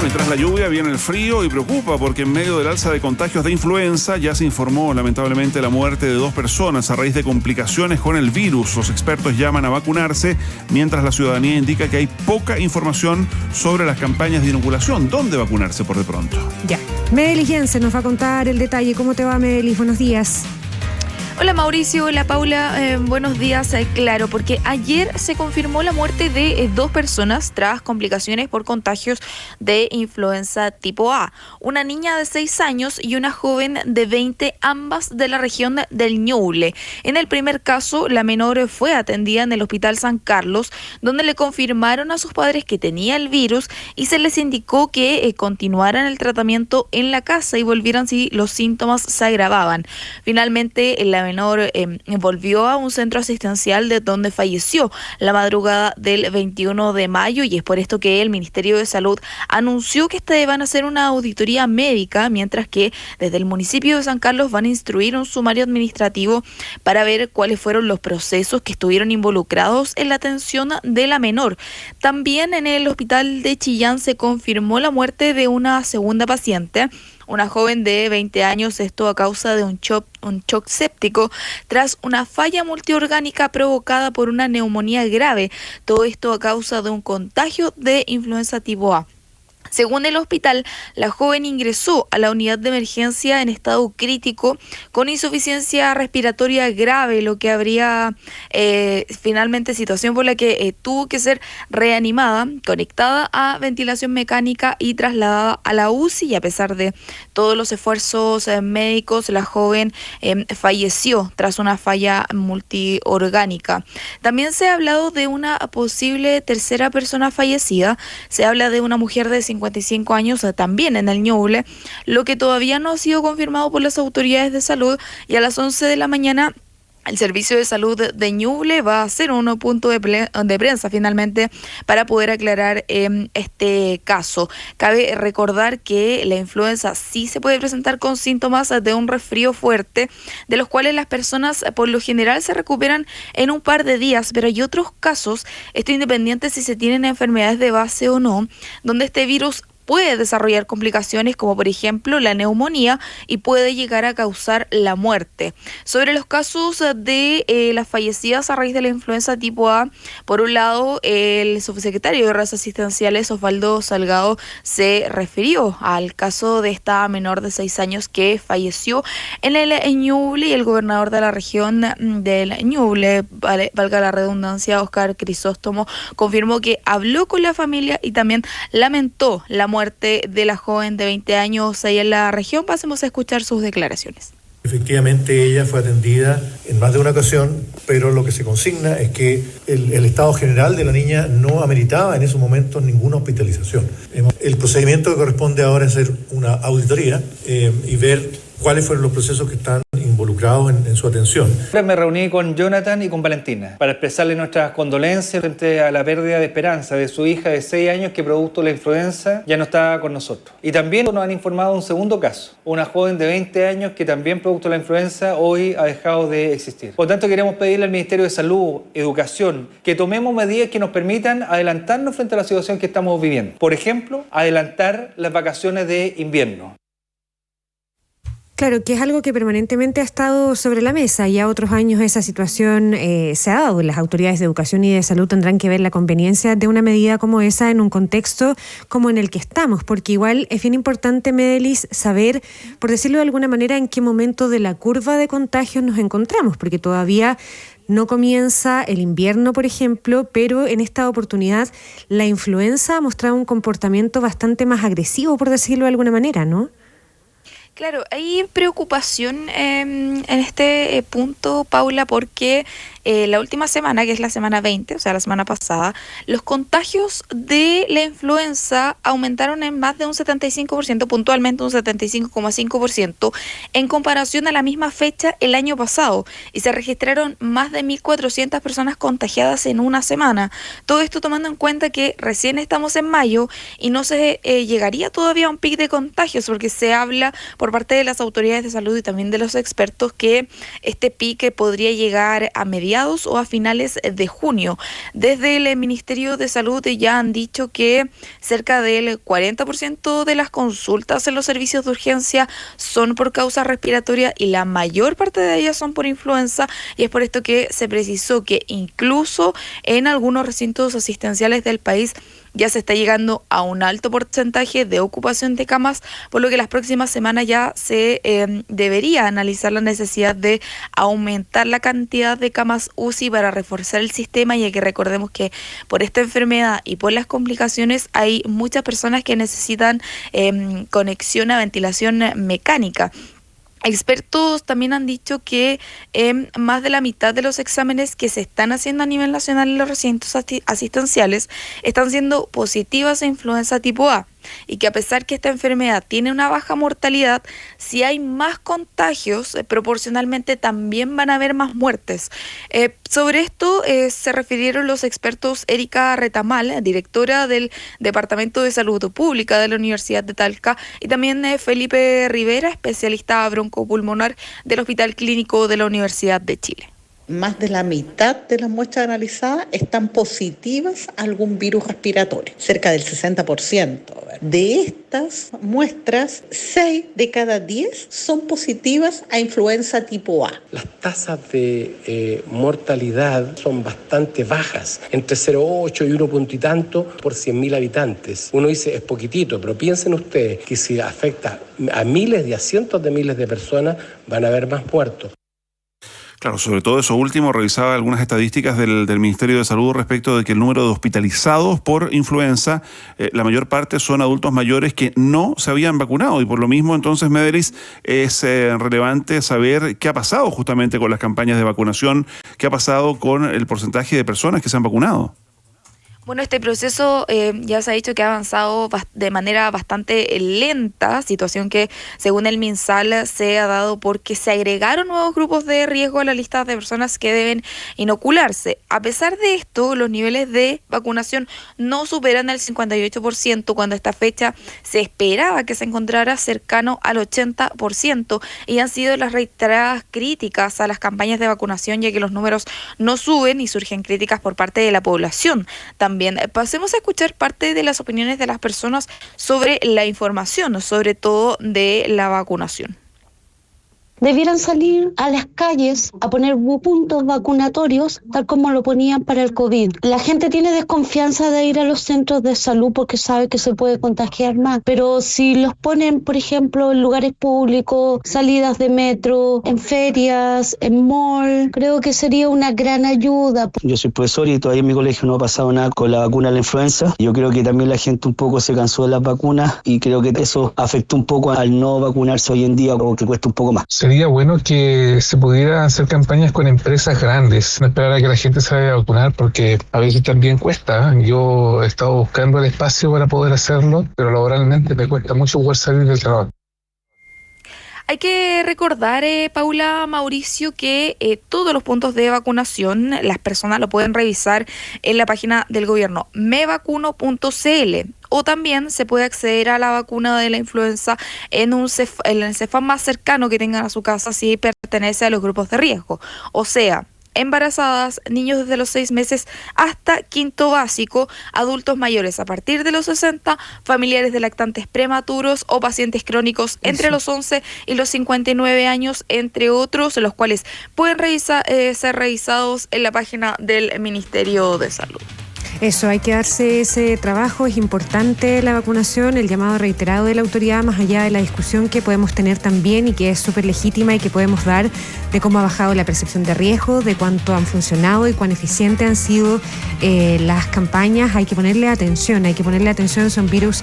Bueno, y tras la lluvia viene el frío y preocupa porque en medio del alza de contagios de influenza ya se informó lamentablemente la muerte de 2 personas a raíz de complicaciones con el virus. Los expertos llaman a vacunarse mientras la ciudadanía indica que hay poca información sobre las campañas de inoculación. ¿Dónde vacunarse por de pronto? Ya. Medelis Jensen nos va a contar el detalle. ¿Cómo te va, Medelis? Buenos días. Hola Mauricio, hola Paula, buenos días. Claro, porque ayer se confirmó la muerte de 2 personas tras complicaciones por contagios de influenza tipo A. Una niña de 6 años y una joven de 20, ambas de la región del Ñuble. En el primer caso, la menor fue atendida en el Hospital San Carlos, donde le confirmaron a sus padres que tenía el virus y se les indicó que continuaran el tratamiento en la casa y volvieran si los síntomas se agravaban. Finalmente, la menor volvió a un centro asistencial de donde falleció la madrugada del 21 de mayo y es por esto que el Ministerio de Salud anunció que van a hacer una auditoría médica, mientras que desde el municipio de San Carlos van a instruir un sumario administrativo para ver cuáles fueron los procesos que estuvieron involucrados en la atención de la menor. También en el hospital de Chillán se confirmó la muerte de una segunda paciente, una joven de 20 años, esto a causa de un shock séptico tras una falla multiorgánica provocada por una neumonía grave. Todo esto a causa de un contagio de influenza tipo A. Según el hospital, la joven ingresó a la unidad de emergencia en estado crítico con insuficiencia respiratoria grave, lo que habría finalmente situación por la que tuvo que ser reanimada, conectada a ventilación mecánica y trasladada a la UCI, y a pesar de todos los esfuerzos médicos, la joven falleció tras una falla multiorgánica. También se ha hablado de una posible tercera persona fallecida. Se habla de una mujer de 55 años también en el Ñuble, lo que todavía no ha sido confirmado por las autoridades de salud, y a las 11 de la mañana el Servicio de Salud de Ñuble va a hacer un punto de prensa finalmente para poder aclarar este caso. Cabe recordar que la influenza sí se puede presentar con síntomas de un resfrío fuerte, de los cuales las personas por lo general se recuperan en un par de días, pero hay otros casos, esto independiente si se tienen enfermedades de base o no, donde este virus puede desarrollar complicaciones como por ejemplo la neumonía y puede llegar a causar la muerte. Sobre los casos de las fallecidas a raíz de la influenza tipo A, por un lado el subsecretario de Redes Asistenciales Osvaldo Salgado se refirió al caso de esta menor de 6 años que falleció en el Ñuble, y el gobernador de la región del Ñuble, valga la redundancia, Óscar Crisóstomo, confirmó que habló con la familia y también lamentó la muerte de la joven de 20 años ahí en la región. Pasemos a escuchar sus declaraciones. Efectivamente, ella fue atendida en más de una ocasión, pero lo que se consigna es que el estado general de la niña no ameritaba en esos momentos ninguna hospitalización. El procedimiento que corresponde ahora es hacer una auditoría y ver cuáles fueron los procesos que están involucrados en su atención. Me reuní con Jonathan y con Valentina para expresarle nuestras condolencias frente a la pérdida de esperanza de su hija de 6 años que producto de la influenza ya no está con nosotros. Y también nos han informado de un segundo caso, una joven de 20 años que también producto de la influenza hoy ha dejado de existir. Por tanto, queremos pedirle al Ministerio de Salud, Educación, que tomemos medidas que nos permitan adelantarnos frente a la situación que estamos viviendo. Por ejemplo, adelantar las vacaciones de invierno. Claro, que es algo que permanentemente ha estado sobre la mesa. Ya otros años esa situación se ha dado. Las autoridades de educación y de salud tendrán que ver la conveniencia de una medida como esa en un contexto como en el que estamos, porque igual es bien importante, Medelis, saber, por decirlo de alguna manera, en qué momento de la curva de contagios nos encontramos, porque todavía no comienza el invierno, por ejemplo, pero en esta oportunidad la influenza ha mostrado un comportamiento bastante más agresivo, por decirlo de alguna manera, ¿no? Claro, hay preocupación en este punto, Paula, porque la última semana, que es la semana 20, o sea, la semana pasada, los contagios de la influenza aumentaron en más de un 75%, puntualmente un 75,5%, en comparación a la misma fecha el año pasado, y se registraron más de 1.400 personas contagiadas en una semana. Todo esto tomando en cuenta que recién estamos en mayo y no se llegaría todavía a un pic de contagios, porque se habla por parte de las autoridades de salud y también de los expertos que este pique podría llegar a mediados mediados o a finales de junio. Desde el Ministerio de Salud ya han dicho que cerca del 40% de las consultas en los servicios de urgencia son por causa respiratoria y la mayor parte de ellas son por influenza, y es por esto que se precisó que incluso en algunos recintos asistenciales del país ya se está llegando a un alto porcentaje de ocupación de camas, por lo que las próximas semanas ya se debería analizar la necesidad de aumentar la cantidad de camas UCI para reforzar el sistema, ya que recordemos que por esta enfermedad y por las complicaciones hay muchas personas que necesitan conexión a ventilación mecánica. Expertos también han dicho que más de la mitad de los exámenes que se están haciendo a nivel nacional en los recintos asistenciales están siendo positivas a influenza tipo A, y que a pesar que esta enfermedad tiene una baja mortalidad, si hay más contagios, proporcionalmente también van a haber más muertes. Sobre esto se refirieron los expertos Erika Retamal, directora del Departamento de Salud Pública de la Universidad de Talca, y también Felipe Rivera, especialista broncopulmonar del Hospital Clínico de la Universidad de Chile. Más de la mitad de las muestras analizadas están positivas a algún virus respiratorio, cerca del 60%. De estas muestras, 6 de cada 10 son positivas a influenza tipo A. Las tasas de mortalidad son bastante bajas, entre 0,8 y 1 punto y tanto por 100.000 habitantes. Uno dice, es poquitito, pero piensen ustedes que si afecta a miles y a cientos de miles de personas, van a haber más muertos. Claro, sobre todo eso último, revisaba algunas estadísticas del Ministerio de Salud respecto de que el número de hospitalizados por influenza, la mayor parte son adultos mayores que no se habían vacunado, y por lo mismo entonces, Medelis, es relevante saber qué ha pasado justamente con las campañas de vacunación, qué ha pasado con el porcentaje de personas que se han vacunado. Bueno, este proceso ya se ha dicho que ha avanzado de manera bastante lenta, situación que según el MinSal se ha dado porque se agregaron nuevos grupos de riesgo a la lista de personas que deben inocularse. A pesar de esto, los niveles de vacunación no superan el 58%, cuando a esta fecha se esperaba que se encontrara cercano al 80%, y han sido las reiteradas críticas a las campañas de vacunación, ya que los números no suben y surgen críticas por parte de la población. También pasemos a escuchar parte de las opiniones de las personas sobre la información, sobre todo de la vacunación. Debieran salir a las calles a poner puntos vacunatorios tal como lo ponían para el COVID. La gente tiene desconfianza de ir a los centros de salud porque sabe que se puede contagiar más, pero si los ponen, por ejemplo, en lugares públicos, salidas de metro, en ferias, en mall, creo que sería una gran ayuda. Yo soy profesor y todavía en mi colegio no ha pasado nada con la vacuna de la influenza. Yo creo que también la gente un poco se cansó de las vacunas y creo que eso afectó un poco al no vacunarse hoy en día, como que cuesta un poco más. Sería bueno que se pudiera hacer campañas con empresas grandes, no esperar a que la gente se vaya a vacunar, porque a veces también cuesta. Yo he estado buscando el espacio para poder hacerlo, pero laboralmente me cuesta mucho poder salir del trabajo. Hay que recordar, Paula, Mauricio, que todos los puntos de vacunación las personas lo pueden revisar en la página del gobierno mevacuno.cl, o también se puede acceder a la vacuna de la influenza en el CEFAM más cercano que tengan a su casa si pertenece a los grupos de riesgo, o sea, embarazadas, niños desde los 6 meses hasta quinto básico, adultos mayores a partir de los 60, familiares de lactantes prematuros o pacientes crónicos entre los 11 y los 59 años, entre otros, los cuales pueden ser revisados en la página del Ministerio de Salud. Eso, hay que darse ese trabajo, es importante la vacunación, el llamado reiterado de la autoridad, más allá de la discusión que podemos tener también y que es súper legítima y que podemos dar de cómo ha bajado la percepción de riesgo, de cuánto han funcionado y cuán eficientes han sido las campañas. Hay que ponerle atención, son virus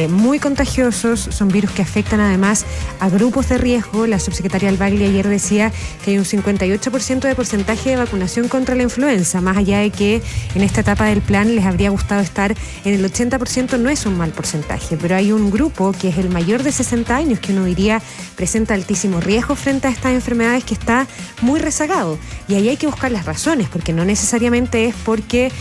muy contagiosos, son virus que afectan además a grupos de riesgo. La subsecretaria Albaglia ayer decía que hay un 58% de porcentaje de vacunación contra la influenza, más allá de que en esta etapa del plan les habría gustado estar en el 80%, no es un mal porcentaje, pero hay un grupo que es el mayor de 60 años que uno diría presenta altísimo riesgo frente a estas enfermedades, que está muy rezagado, y ahí hay que buscar las razones, porque no necesariamente es porque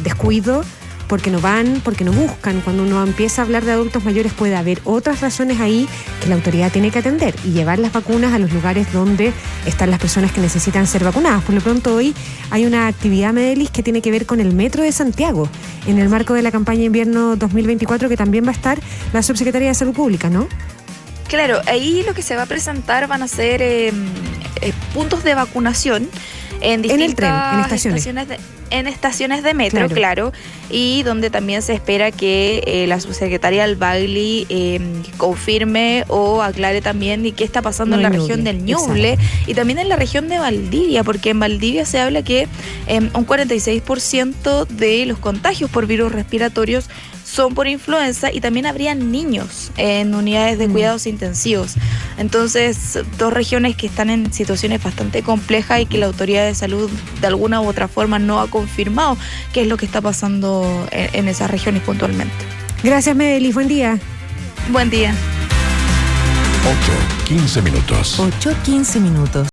descuido porque no van, porque no buscan. Cuando uno empieza a hablar de adultos mayores puede haber otras razones ahí que la autoridad tiene que atender y llevar las vacunas a los lugares donde están las personas que necesitan ser vacunadas. Por lo pronto hoy hay una actividad, Medelis, que tiene que ver con el Metro de Santiago, en el marco de la campaña invierno 2024, que también va a estar la Subsecretaría de Salud Pública, ¿no? Claro, ahí lo que se va a presentar van a ser puntos de vacunación en distintas el tren, en estaciones de metro, claro, y donde también se espera que la subsecretaria Albagli confirme o aclare también de qué está pasando en la región del Ñuble y también en la región de Valdivia, porque en Valdivia se habla que un 46% de los contagios por virus respiratorios son por influenza y también habrían niños en unidades de cuidados intensivos. Entonces, dos regiones que están en situaciones bastante complejas y que la autoridad de salud de alguna u otra forma no ha confirmado qué es lo que está pasando en esas regiones puntualmente. Gracias, Medelis. Buen día. Buen día. 8:15 minutos. 8:15 minutos.